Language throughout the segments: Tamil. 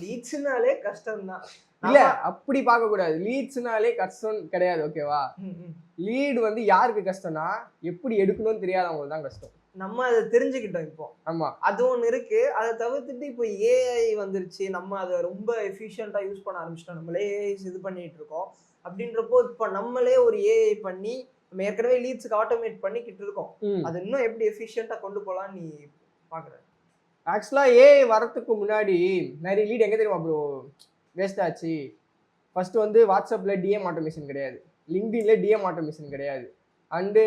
லீட்ஸ்னாலே கஷ்டம் தான். இல்ல அப்படி பார்க்க கூடாது. லீட்ஸ்னாலே கஷ்டம் கிடையாது. ஓகேவா? லீட் வந்து யாருக்கு கஷ்டம்னா எப்படி எடுக்கணும்னு தெரியாதவங்களுக்கு தான் கஷ்டம். நம்ம அதை தெரிஞ்சுக்கிட்டோம் இப்போ. ஆமா, அது ஒண்ணு இருக்கு. அதை தவிர்த்துட்டு இப்போ ஏஐ வந்துருச்சு. நம்ம அதை ரொம்ப எஃபிஷியண்டா யூஸ் பண்ண ஆரம்பிச்சிட்டோம். நம்மளே இது பண்ணிட்டு இருக்கோம். அப்படின்றப்போ இப்போ நம்மளே ஒரு ஏஐ பண்ணி நம்ம ஏற்கனவே லீட்ஸுக்கு ஆட்டோமேட் பண்ணிக்கிட்டு இருக்கோம். அது இன்னும் எப்படி எஃபிஷியண்டா கொண்டு போலாம்னு நீ பாக்குற? ஆக்சுவலா ஏஐ வரதுக்கு முன்னாடி நிறைய லீட் எங்க தெரியுமா ப்ரோ வேஸ்ட் ஆச்சு? ஃபர்ஸ்ட் வந்து வாட்ஸ்அப்ல டிஎம் ஆட்டோமேஷன் கிடையாது, லிங்க்டின்ல டிஎம் ஆட்டோமேஷன் கிடையாது, அண்டு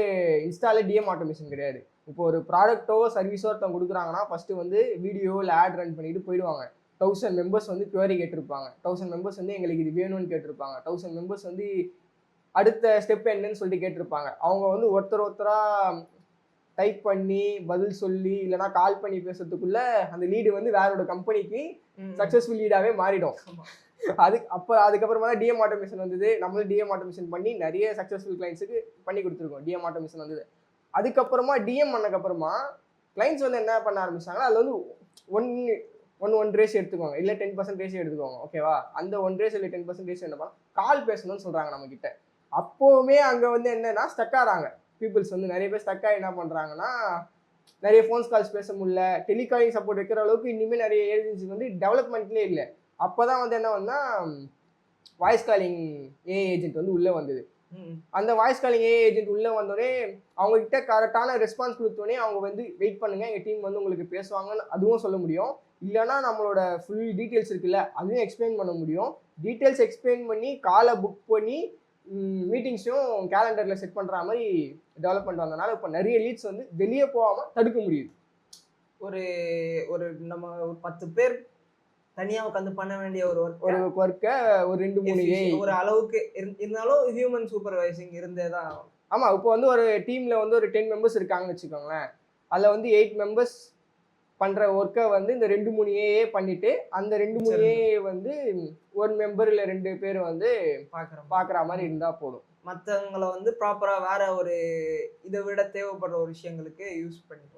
இன்ஸ்டால டிஎம் ஆட்டோமேஷன் கிடையாது. இப்போ ஒரு ப்ராடக்ட்டோ சர்வீஸோ ஒருத்தவங்க கொடுக்குறாங்கன்னா ஃபர்ஸ்ட் வந்து வீடியோ இல்லை ஆட் ரன் பண்ணிட்டு போயிடுவாங்க. 1000 மெம்பர்ஸ் வந்து குவரி கேட்டிருப்பாங்க. 1000 மெம்பர்ஸ் வந்து எங்களுக்கு இது வேணும்னு கேட்டிருப்பாங்க. 1000 மெம்பர்ஸ் வந்து அடுத்த ஸ்டெப் என்னன்னு சொல்லிட்டு கேட்டிருப்பாங்க. அவங்க வந்து ஒருத்தரா டைப் பண்ணி பதில் சொல்லி இல்லைனா கால் பண்ணி பேசுறதுக்குள்ள அந்த லீடு வந்து வேற ஒரு கம்பெனிக்கு சக்ஸஸ்ஃபுல் லீடாகவே மாறிடும். அதுக்கப்புறமா தான் டிஎம் ஆட்டோமேஷன் வந்தது. நம்மளும் டிஎம் ஆட்டோமேஷன் பண்ணி நிறைய சக்ஸஸ்ஃபுல் கிளைண்ட்ஸுக்கு பண்ணி கொடுத்துருக்கோம். டிஎம் ஆட்டோமேஷன் வந்தது. அதுக்கப்புறமா டிஎம் பண்ணக்கப்புறமா கிளைண்ட்ஸ் வந்து என்ன பண்ண ஆரம்பிச்சாங்கன்னா அதில் வந்து 1 ரேஷியோ எடுத்துக்கோங்க, இல்லை 10% ரேஷியோ எடுத்துக்கோங்க. ஓகேவா? அந்த 1 ரேஷியோ இல்லை 10% ரேஷியோ என்ன பண்ண கால் பேசணும்னு சொல்கிறாங்க நம்ம கிட்ட. அப்போவுமே அங்கே வந்து என்னன்னா ஸ்டக் ஆகிறாங்க பீப்புள்ஸ் வந்து. நிறைய பேர் ஸ்டக் ஆகி என்ன பண்ணுறாங்கன்னா நிறைய ஃபோன்ஸ் கால்ஸ் பேச முடியல. டெலிகாலிங் சப்போர்ட் வைக்கிற அளவுக்கு இனிமேல் நிறைய ஏஜென்சி வந்து டெவலப்மெண்ட்லேயே இல்லை. அப்போ தான் வந்து என்ன வந்தால் வாய்ஸ் காலிங் ஏஐ ஏஜென்ட் வந்து உள்ளே வந்தது. அந்த வாய்ஸ் காலிங் ஏஐ ஏஜென்ட் உள்ளே வந்தோடனே அவங்ககிட்ட கரெக்டான ரெஸ்பான்ஸ் கொடுத்தோடனே அவங்க வந்து வெயிட் பண்ணுங்க, எங்கள் டீம் வந்து உங்களுக்கு பேசுவாங்கன்னு அதுவும் சொல்ல முடியும். இல்லைனா நம்மளோட ஃபுல் டீட்டெயில்ஸ் இருக்குல்ல அதையும் எக்ஸ்பிளைன் பண்ண முடியும். டீட்டெயில்ஸ் எக்ஸ்பிளைன் பண்ணி காலை புக் பண்ணி மீட்டிங்ஸையும் கேலண்டரில் செட் பண்ணுற மாதிரி டெவலப்மெண்ட் வந்தனால இப்போ நிறைய லீட்ஸ் வந்து வெளியே போகாமல் தடுக்க முடியுது. ஒரு நம்ம ஒரு 10 பேர் தனியா உட்காந்து பண்ண வேண்டிய ஒரு ஒர்க்கை ஒரு 2-3 ஒரு அளவுக்கு இருந்தாலும் ஹியூமன் சூப்பர்வைசிங் இருந்தே தான். ஆமா, இப்போ வந்து ஒரு டீம்ல வந்து ஒரு 10 மெம்பர்ஸ் இருக்காங்கன்னு வச்சுக்கோங்களேன். அதில் வந்து 8 மெம்பர்ஸ் பண்ற ஒர்க்கை வந்து இந்த 2-3 ஏஏ பண்ணிட்டு அந்த 2-3 ஏஏ வந்து ஒரு மெம்பர் இல்லை 2 பேர் வந்து பார்க்குற மாதிரி இருந்தா போதும். மற்றவங்களை வந்து ப்ராப்பரா வேற ஒரு இதை விட தேவைப்படுற ஒரு விஷயங்களுக்கு யூஸ் பண்ணிக்கலாம்.